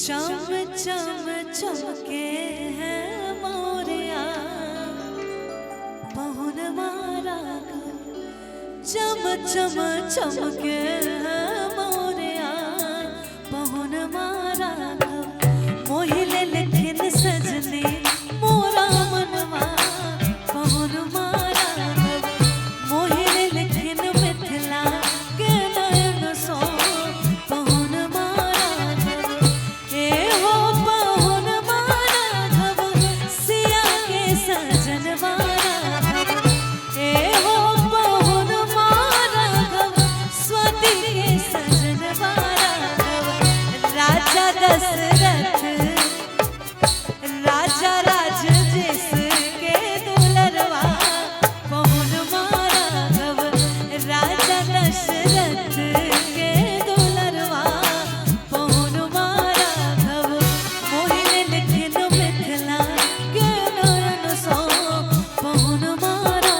चम चम चमके हैं मोरिया पहुन मारा चम चम चमके हैं मोरिया पहुन मारा मोहिले लेकिन सजने मोरा मनवा पहुन मारा मोहिले लेकिन मिथिला के नयन सो पहुन मारा ए हो पहुन मारा सिया के सजन मारा ए हो पहुन मारा स्वाति के सजन मारा राजा दशरथ राजा राज जिसके दुलरवा पहुन मारा राजा दशरथ के दुलरवा पहुन मारा मोहिले लेकिन मिथिला के नयन सो पहुन मारा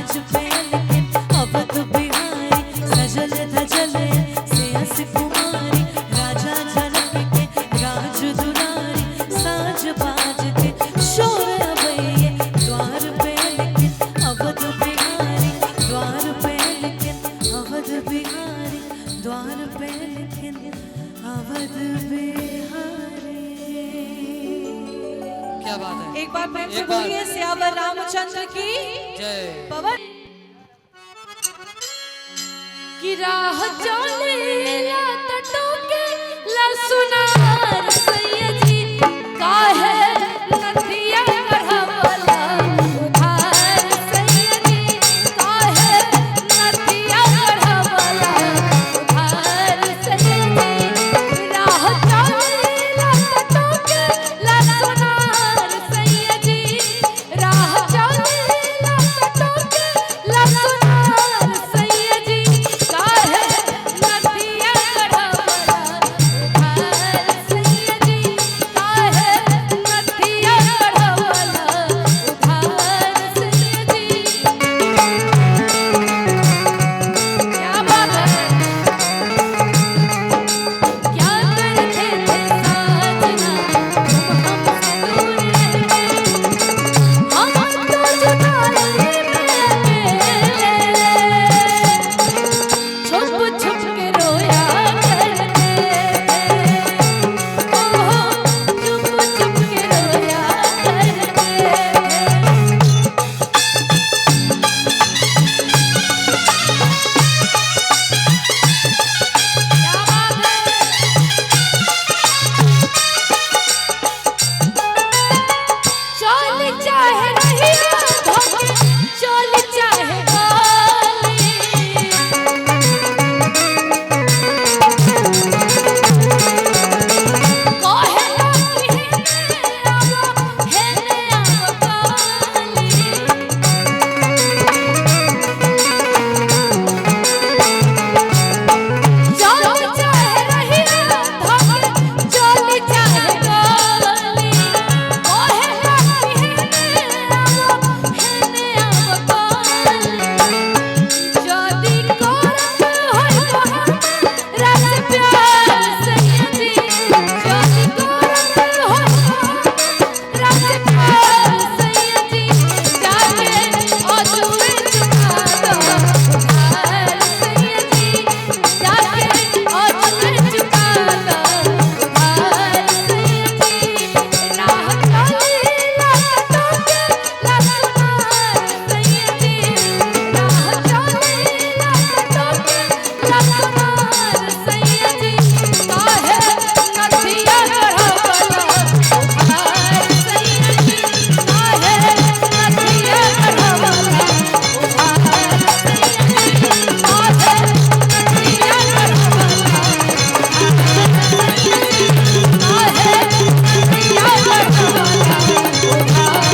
to pay. है। एक बार प्रेम से बोलिए सियावर रामचंद्र की जय। पवन की राह चलेला तटों के लसुनार सैयद जी काहे नदिया गढ़वला उधार सैयद जी काहे नदिया गढ़वला उधार सैयद जी राह चलेला तटों के लसुनार सैयद जी राह चलेला तटों के लसुनार सैयद जी काहे नदिया गढ़वला उधार सैयद जी काहे नदिया गढ़वला उधार सैयद जी। क्या बात है, क्या करते थे साजना तुम हमसे दूर रह गए हम तो जुदाई में अकेले छुप छुप के रोया करते थे ओहो छुप छुप के रोया करते थे। क्या बात है, चल चाहे रहिया धोखे चल चाहे गाली कहेला कि हेने आवो काली चल चाहे रहिया धोखे चल चाहे गाली कहेला कि हेने आवो काली जदी करत होय तो हमरा से प्यार सैयद जी जदी करत होय तो हमरा से प्यार सैयद जी जाके अजुए चुका दो उधार सैयद जी जाके अजुए चुका दो उधार सैयद जी राह चलेला तटों के लसुनार सैयद जी राह चलेला तटों के लसुनार सैयद जी काहे नदिया गढ़वला उधार सैयद जी काहे नदिया गढ़वला उधार सैयद जी काहे नदिया गढ़वला काहे नदिया गढ़वला उधार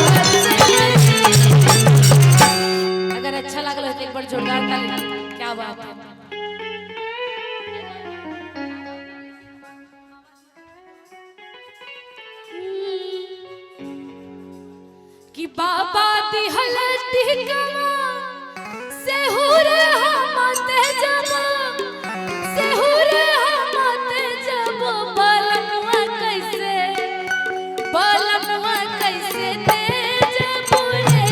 सैयद जी। अगर अच्छा लगल हो तो एक बार जोरदार ताली। क्या बात है, कि बाबा दिहल टिकवा सेहुर हमते जब सेहुर हमते जब बलनवा कैसे तेज बुरे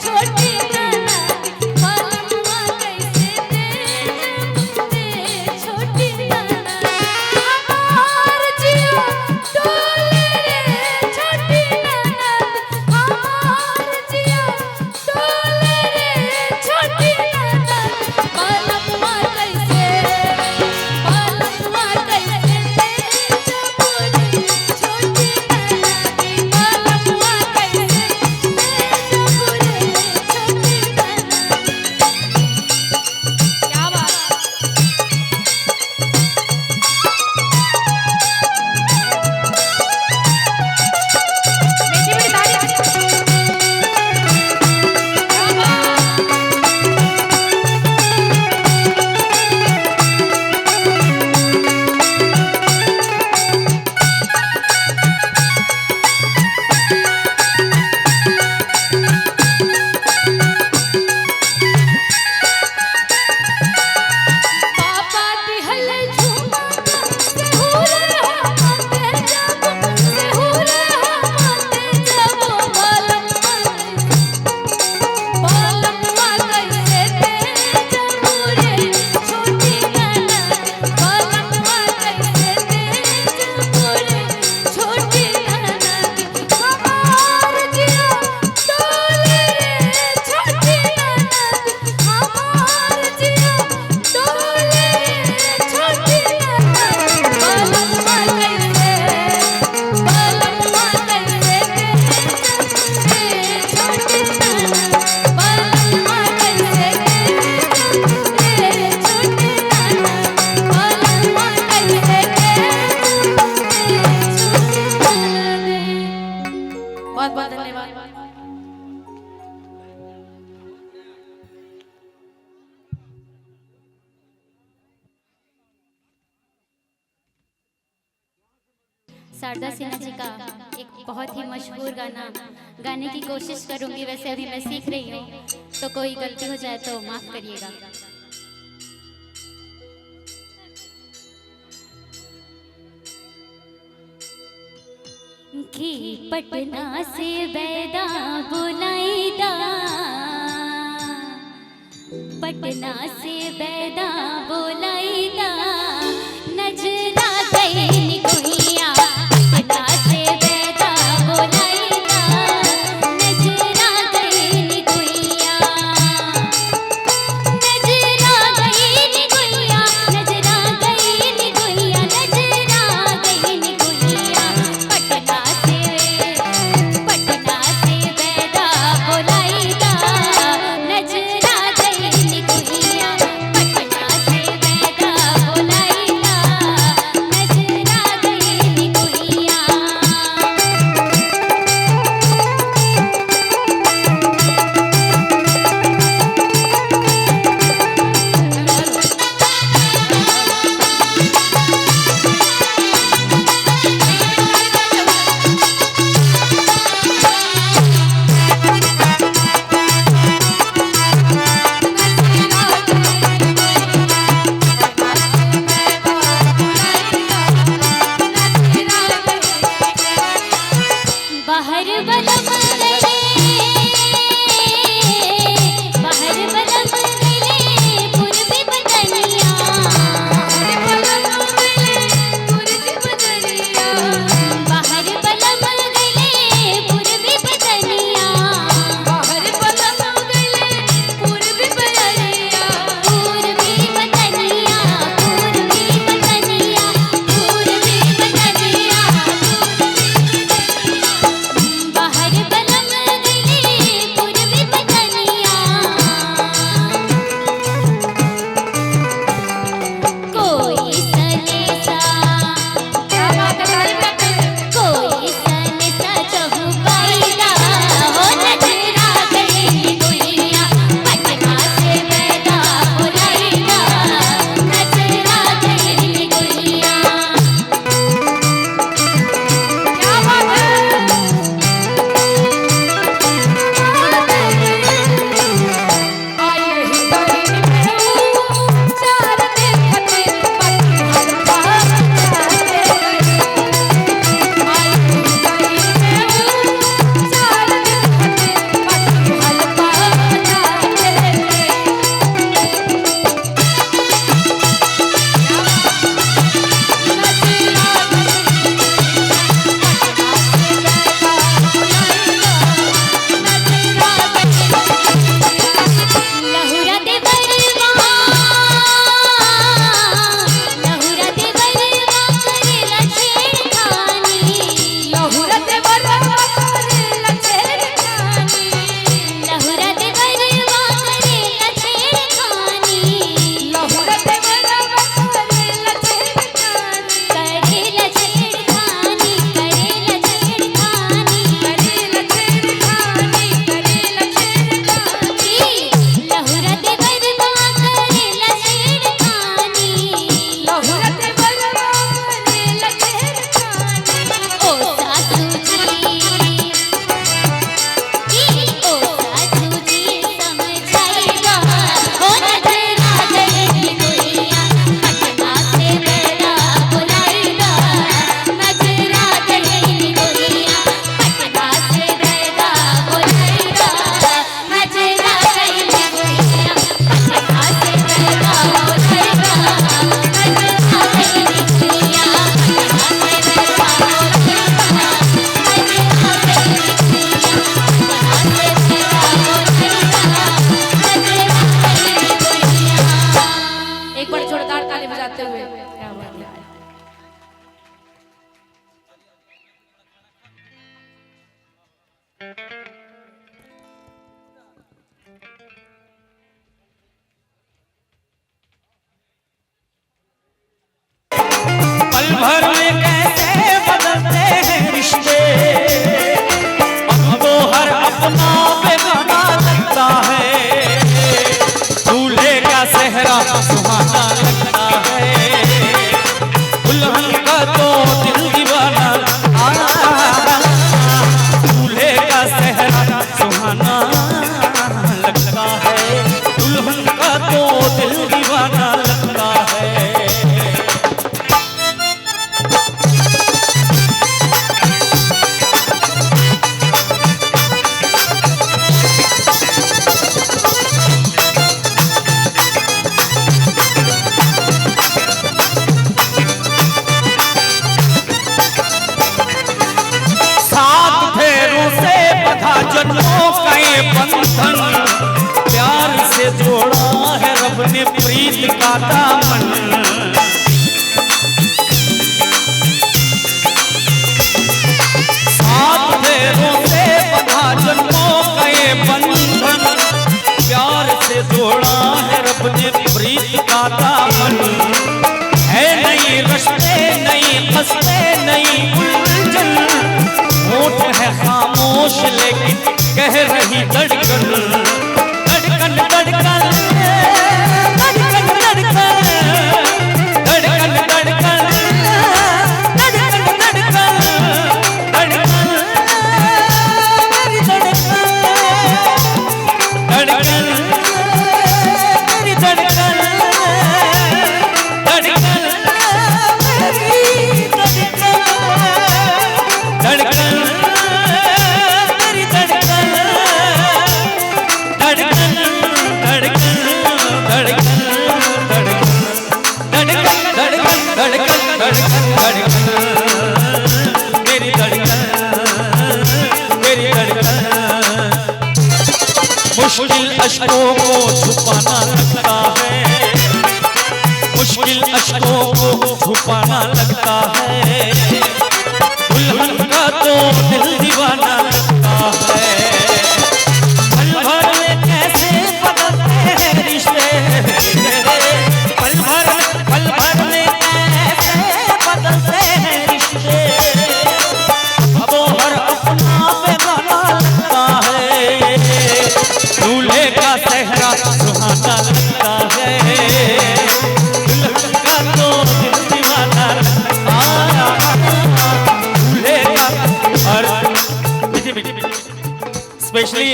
छोटी ननद बलनवा कैसे तेज बुरे छोटी ननद हमार जिया डोले रे छोटी ननद हमार जिया डोले रे बहुत बहुत धन्यवाद। शारदा सिन्हा जी का एक बहुत ही मशहूर गाना गाने की कोशिश करूंगी। वैसे अभी मैं सीख रही हूँ, तो कोई गलती हो जाए तो माफ करिएगा। कि पटना से बैदा बुलाईदा, पटना से बैदा बुलाईदा, नजरा गई गुइया, पटना से बैदा बुलाईदा, नजरा गई गुइया, नजरा गई गुइया, नजरा गई गुइया, नजरा गई गुइया, पटना से बैदा बुलाईदा, नजरा गई गुइया, पटना से बैदा बुलाईदा, नजरा गई गुइया। बाहर बलम गले, बाहर बलम गले, पूर्वी बदनिया, बाहर बलम गले, पूर्वी बदनिया, बाहर बलम गले, पूर्वी बदनिया, बाहर बलम गले, पूर्वी बदनिया, पूर्वी बदनिया, पूर्वी बदनिया, पूर्वी बदनिया, बाहर बलम गले, पूर्वी बदनिया, कोई सनेसा, क्या बात है, कोई सनेसा चहुपाईदा, हो नजरा गई गुइया, पटना से बैदा बुलाईदा, नजरा गई गुइया। क्या बात है। लहुरा दे बरवा, लहुरा दे बरवा करेला छेड़खानी, लहुरा दे बरवा करेला छेड़खानी, लहुरा दे बरवा करेला छेड़खानी, लहुरा दे बरवा करेला छेड़खानी, करेला छेड़खानी, करेला छेड़खानी, करेला छेड़खानी, करेला छेड़खानी, लहुरा दे बरवा करेला छेड़खानी, लहुरा दे बरवा करेला छेड़खानी, ओ सासू जी, ओ सासू जी समझाईदा, हो नजरा गई गुइया, पटना से बैदा बुलाईदा, नजरा गई गुइया, पटना से बैदा बुलाईदा, नजरा गई गुइया, पटना से बैदा बुलाईदा, नजरा गई गुइया, पटना से बैदा एक बार जोरदार ताली बजाते हुए, क्या बात है। पल भर में कैसे बदलते हैं रिश्ते, अपने प्रीत का दामन। सात फेरों से बंधा जन्मों का ये बंधन, प्यार से जोड़ा है रब ने प्रीत का दामन। है नई रश्ते नई हंसते नई उलझन, होठ है खामोश लेकिन कह रही धड़कन, धड़कन धड़कन धड़कन धड़कन धड़कन धड़कन धड़कन धड़कन धड़कन मेरी धड़कन धड़कन मेरी धड़कन धड़कन मेरी धड़कन धड़कन मेरी धड़कन धड़कन धड़कन धड़कन धड़कन धड़कन धड़कन मेरी धड़कन मेरी धड़कन। मुश्किल अश्कों को छुपाना लगता है, मुश्किल अश्कों को छुपाना लगता है, दुल्हन का तो दिल दीवाना लगता है। पल भर में कैसे बदलते हैं रिश्ते, पल भर में कैसे बदलते हैं रिश्ते। अब तो हर अपना बेगाना लगता है, दूल्हे का सेहरा सुहाना लगता है, दुल्हन का तो दिल दीवाना लगता है, दूल्हे का। और स्पेशली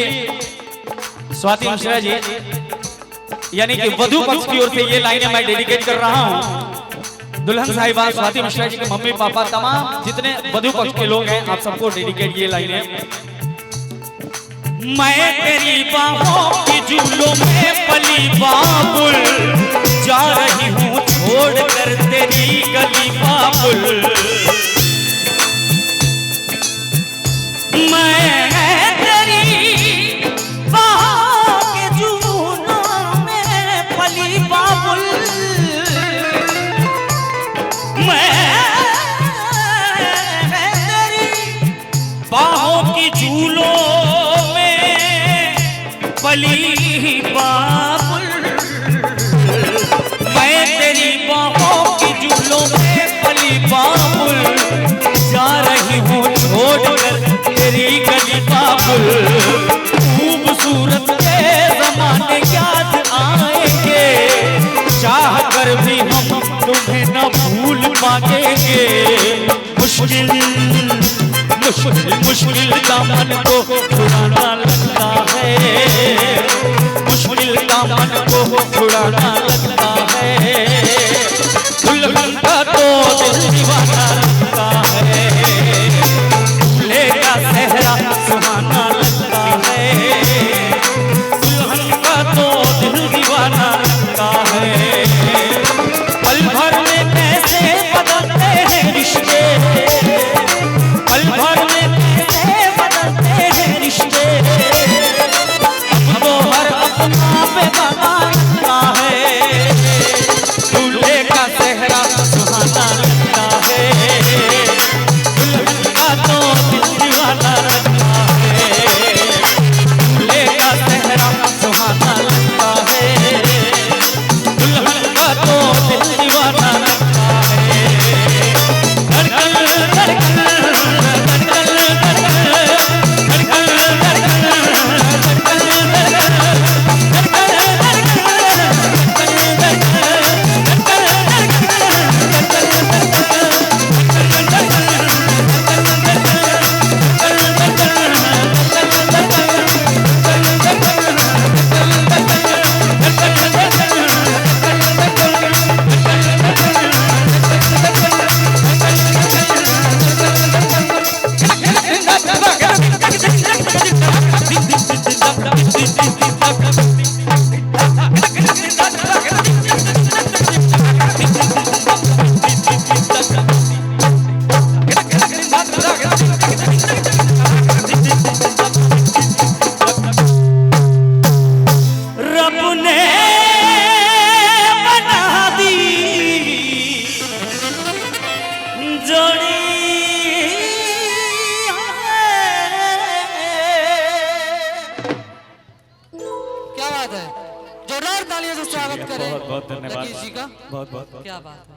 स्वाति मिश्रा जी यानी कि वधू पक्ष की ओर से ये लाइनें मैं डेडिकेट कर रहा हूँ दुल्हन साहिबा स्वाति मिश्रा जी के मम्मी पापा तमाम जितने वधू पक्ष के लोग हैं, आप सबको डेडिकेट ये लाइनें। मैं तेरी बाहों की झूलों में पली बाबुल, जा रही हूँ छोड़ कर तेरी गली बाबुल। मैं तेरी बाहों के झूलों में पली बाबुल, मैं तेरी बाहों की झूलों में पली बाबुल, मैं तेरी बाहों की झूलों में पली बाबुल, जा रही हूँ छोड़ कर तेरी गली बाबुल। खूबसूरत के जमाने याद आएंगे, चाह कर भी हम तुम्हें न भूल पाएंगे। मुश्किल मुश्किल मुश्किल दामन को छुड़ाना लगता है, मुश्किल दामन को छुड़ाना लगता है, दुल्हन का तो दिल दीवाना लगता है, दूल्हे का सेहरा सुहाना लगता है, दुल्हन का तो दिल दीवाना लगता है। पल भर में कैसे बदलते हैं रिश्ते, पल भर में कैसे बदलते हैं रिश्ते। अब तो हर अपना बेगाना लगता है, से स्वागत करें बहुत बहुत धन्यवाद रकीश जी का। बहुत बहुत क्या बात है।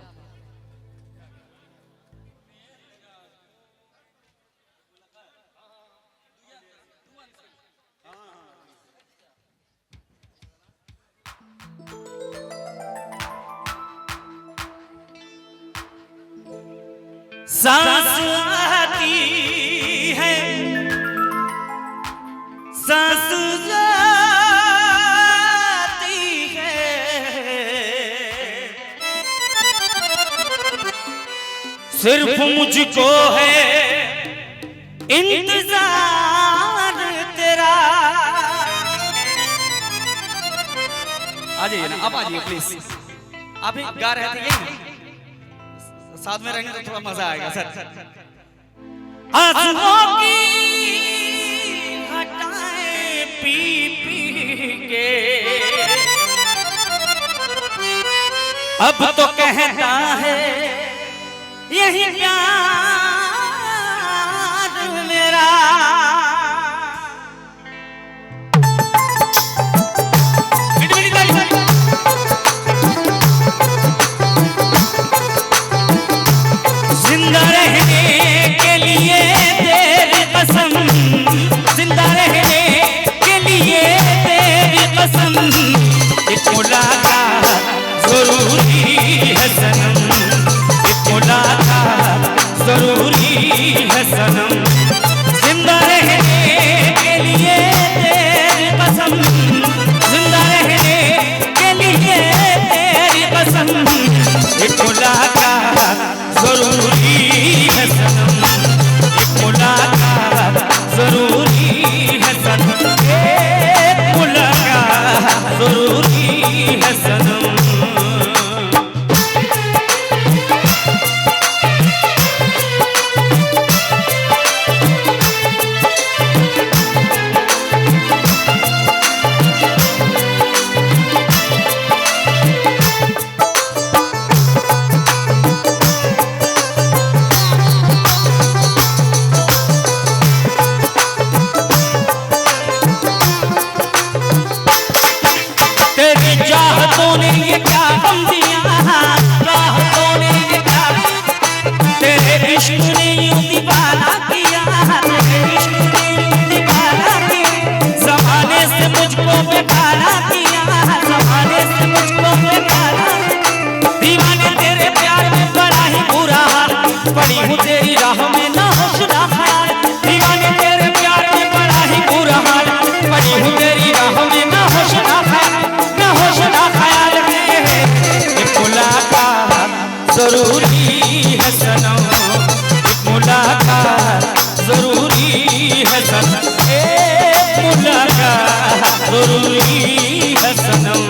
सांस आती है सांस जाती है, सिर्फ मुझको है इंतजार तेरा। आ जाइए ना, आप आ जाइए प्लीज। आप ही गा रहे थे यही, साथ में रहेंगे तो थोड़ा मजा आएगा सर। आंसुओं की घटाएं पी पी के अब तो कहता है यही प्यार मेरा। जिंदा रहने के लिए तेरी कसम, जिंदा रहने के लिए तेरी कसम, एक मुलाकात जरूरी है सनम, एक मुलाकात जरूरी है सनम। जिंदा रहने के लिए तेरी कसम, जिंदा रहने के लिए तेरी कसम, एक मुलाकात जरूरी है सनम, एक मुलाकात जरूरी है सनम, एक मुलाकात जरूरी है सनम। चाहतों ने ये क्या गम दिया, चाहतों ने ये क्या, तेरे इश्क ने यूं दीवाना किया, तेरे इश्क ने यूं दीवाना किया, ज़माने से मुझको बेगाना किया, ज़माने से मुझको बेगाना। दीवाने तेरे प्यार में बड़ा ही बुरा हाल, पड़ी हूँ तेरी राह में ना होश ना ख्याल। दीवाने तेरे प्यार में बड़ा ही बुरा हाल, पड़ी हूँ तेरी राह में ना होश ना ख्याल, ना होश ना ख्याल में। एक मुलाकात जरूरी है सनम, एक मुलाकात जरूरी है सनम, एक मुलाकात जरूरी है सनम।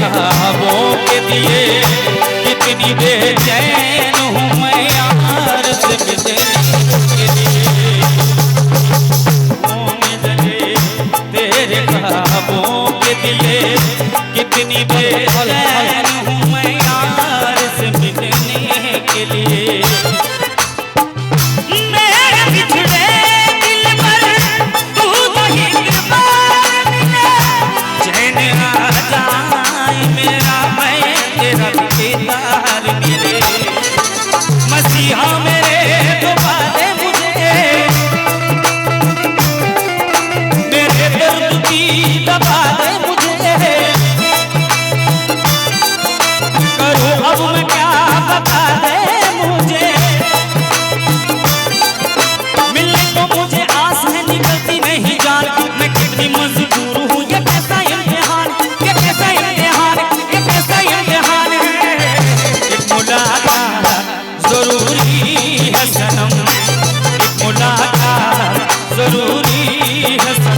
ख्वाबों के दिए कितनी बेचैन हूँ मैं यार से मिलने के लिए, तेरे ख्वाबों के दिए कितनी बेचैन हूँ मैं यार से मिलने के लिए। मेरे बिछड़े दिल पर तू तो एक बार मिले, चैन आ जाए मेरा मैं तेरा दीदार मिले। मसीहा मेरे दुआ दे मुझे, मेरे दर्द की दवा दे मुझे, करूँ अब मैं क्या बता दे मुझे। मिलने को मुझे आस है निकलती नहीं जान, मैं कितनी मजबूर हूँ ये कैसा इम्तिहान, ये कैसा इम्तिहान, ये कैसा इम्तिहान है। एक मुलाकात जरूरी है सनम, एक मुलाकात जरूरी है सनम।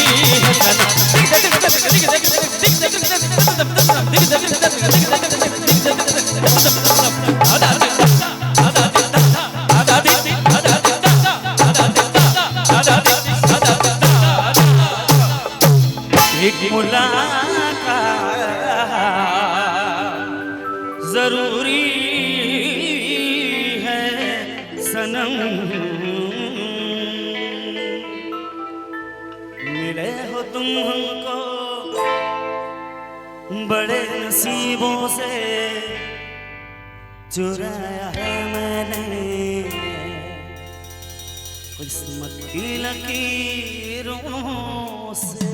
है सनम। एक मुलाकात जरूरी है सनम, मिले हो तुम हमको बड़े नसीबों से, चुराया है मैंने किस्मत की लकीरों से।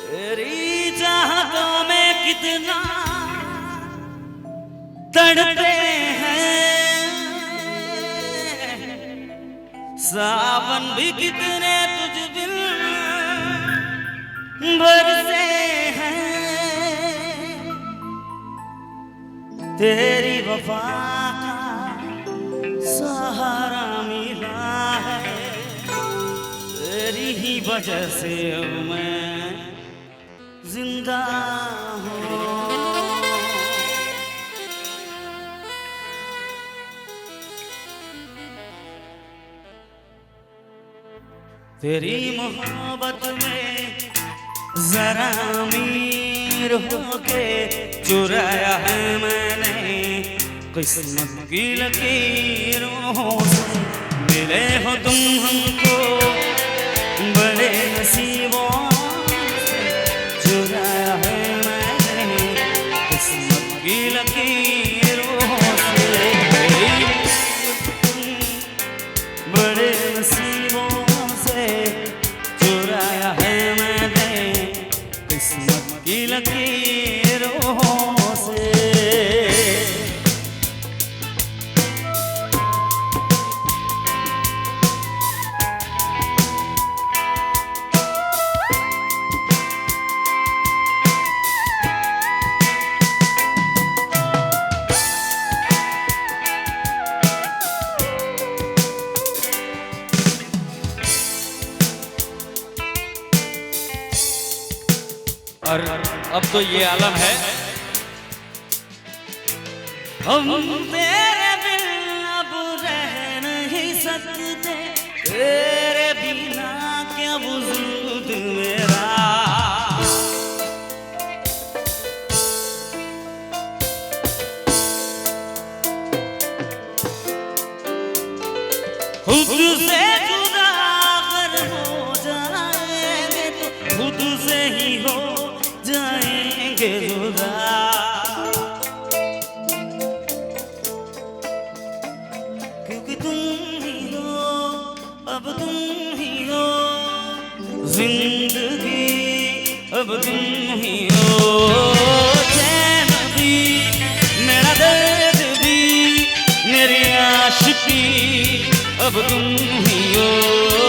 तेरी चाहतों में कितना तड़पे हैं, सावन भी कितने तुझ बिन बरसे हैं। तेरी वफा का सहारा मिला है, तेरी ही वजह से अब मैं जिंदा हूँ। तेरी मोहब्बत में जरा अमीर होके चुराया है मैंने किस्मत की लकीरों से। मिले हो तुम हमको बड़े नसीबों से, चुराया है मैंने किस्मत की लकीरों से। बड़े नसीबों से चुराया है मैंने किस्मत की लकीरों से। और अब तो ये आलम है, हम तेरे बिन अब रह नहीं सकते, तेरे बिना क्या वजूद मेरा। खुद से जुदा अगर हो जाएंगे तो खुद से ही हो जाएंगे जुदा। क्योंकि तुम ही हो, अब तुम ही हो जिंदगी, अब तुम ही हो चैन भी, मेरा दर्द भी, मेरी आशिकी, अब तुम ही हो।